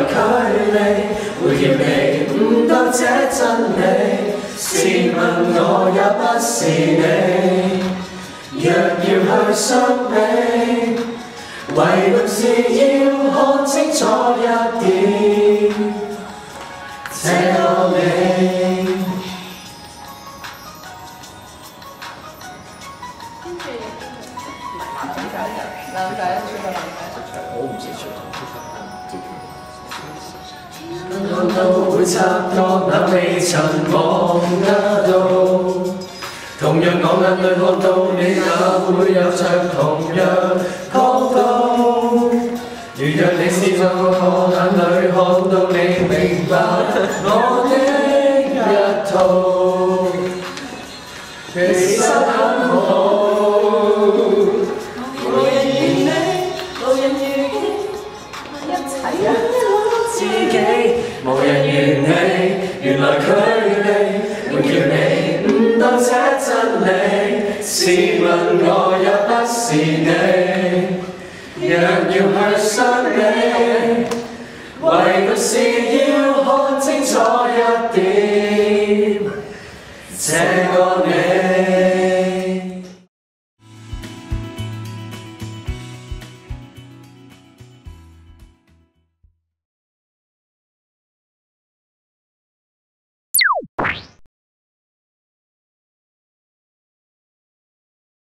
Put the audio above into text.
距離，會叫你悟到這真理。試問我也不是你，若要去相比，唯獨是要看清楚一點，這個你。男仔出個男仔，我唔識唱。都會察覺那未曾望得到，同樣我眼淚看到你，也會有着同樣角度。如若你試過我眼淚看到你，明白我的一套，其實很好。無人如你，無人如你，一齊啊！自己無人如你，原來距離會叫你悟到這真理。試問我也不是你，若要去相比，唯獨是